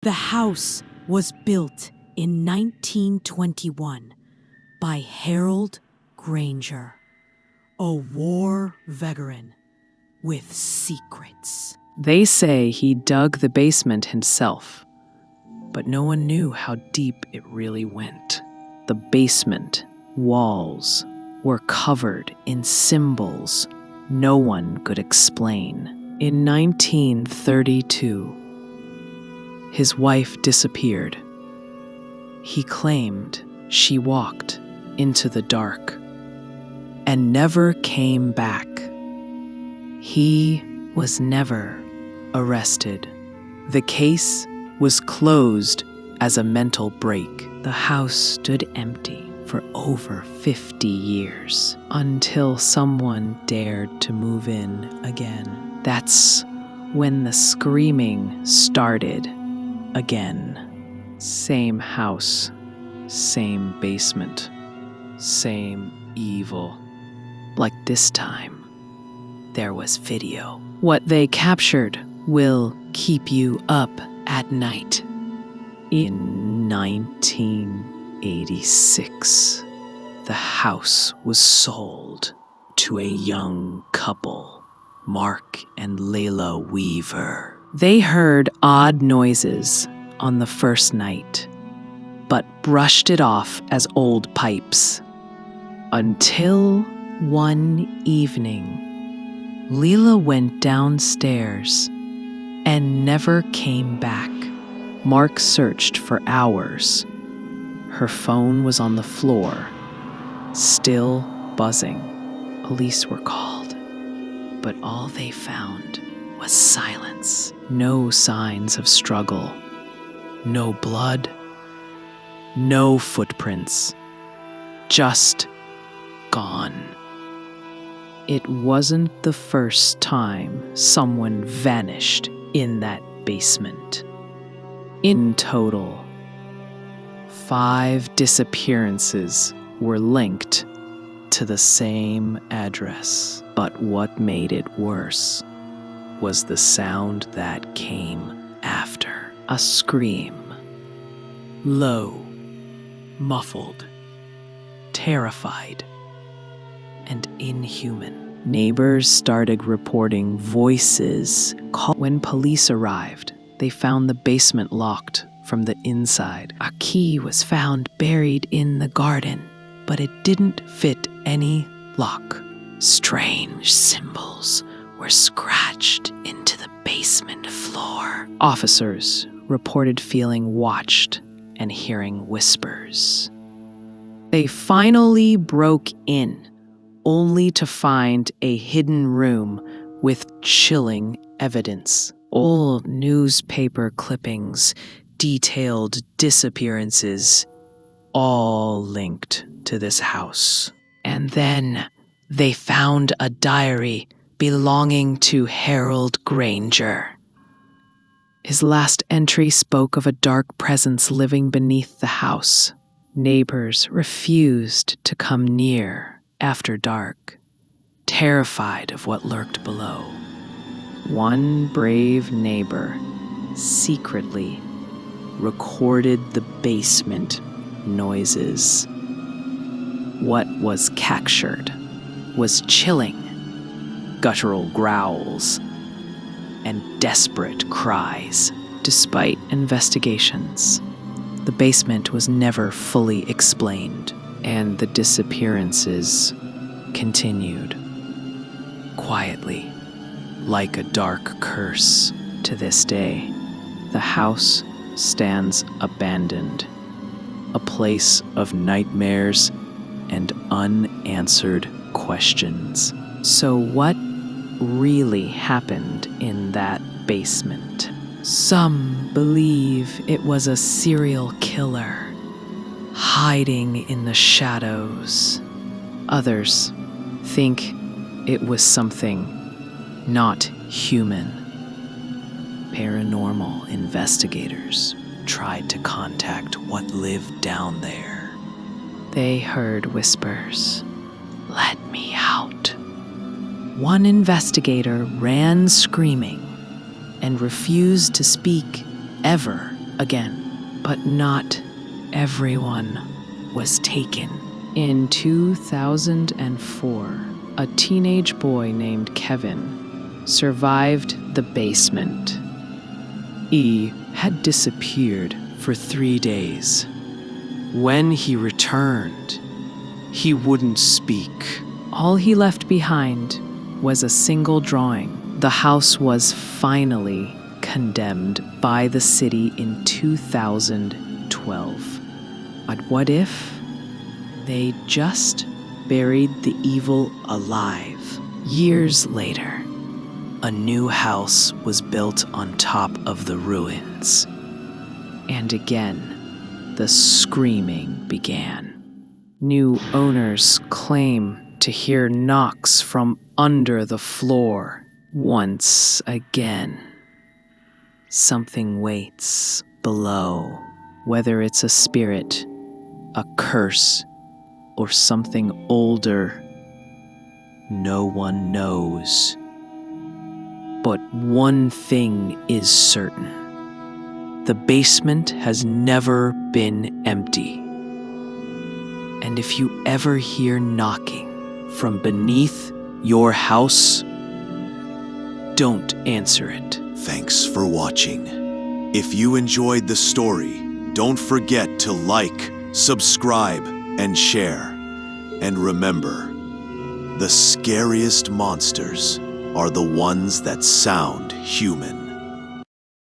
The house was built in 1921 by Harold Granger, a war veteran with secrets. They say he dug the basement himself, but no one knew how deep it really went. The basement walls were covered in symbols no one could explain. In 1932, his wife disappeared. He claimed she walked into the dark and never came back. He was never arrested. The case was closed as a mental break. The house stood empty for over 50 years until someone dared to move in again. That's when the screaming started again. Same house, same basement, same evil. Like this time, there was video. What they captured will keep you up at night. In 1986, the house was sold to a young couple, Mark and Layla Weaver. They heard odd noises on the first night, but brushed it off as old pipes. Until one evening, Layla went downstairs and never came back. Mark searched for hours. Her phone was on the floor, still buzzing. Police were called, but all they found was silence. No signs of struggle, no blood, no footprints, just gone. It wasn't the first time someone vanished in that basement. In total, 5 disappearances were linked to the same address. But what made it worse was the sound that came after. A scream. Low, muffled, terrified, and inhuman. Neighbors started reporting voices. When police arrived, they found the basement locked from the inside. A key was found buried in the garden, but it didn't fit any lock. Strange symbols were scratched into the basement floor. Officers reported feeling watched and hearing whispers. They finally broke in, only to find a hidden room with chilling evidence. Old newspaper clippings, detailed disappearances, all linked to this house. And then they found a diary belonging to Harold Granger. His last entry spoke of a dark presence living beneath the house. Neighbors refused to come near after dark, terrified of what lurked below. One brave neighbor secretly recorded the basement noises. What was captured was chilling, guttural growls, and desperate cries. Despite investigations, the basement was never fully explained, and the disappearances continued quietly, like a dark curse. To this day, the house stands abandoned, a place of nightmares and unanswered questions. So what really happened in that basement? Some believe it was a serial killer hiding in the shadows. Others think it was something not human. Paranormal investigators tried to contact what lived down there. They heard whispers, "Let me out." One investigator ran screaming and refused to speak ever again. But not everyone was taken. In 2004, a teenage boy named Kevin survived the basement. He had disappeared for 3 days. When he returned, he wouldn't speak. All he left behind was a single drawing. The house was finally condemned by the city in 2012. But what if they just buried the evil alive? Years later, a new house was built on top of the ruins. And again, the screaming began. New owners claim to hear knocks from under the floor. Once again, something waits below, whether it's a spirit, a curse, or something older. No one knows. But one thing is certain. The basement has never been empty. And if you ever hear knocking from beneath your house, don't answer it. Thanks for watching. If you enjoyed the story, don't forget to like, subscribe, and share. And remember, the scariest monsters are the ones that sound human.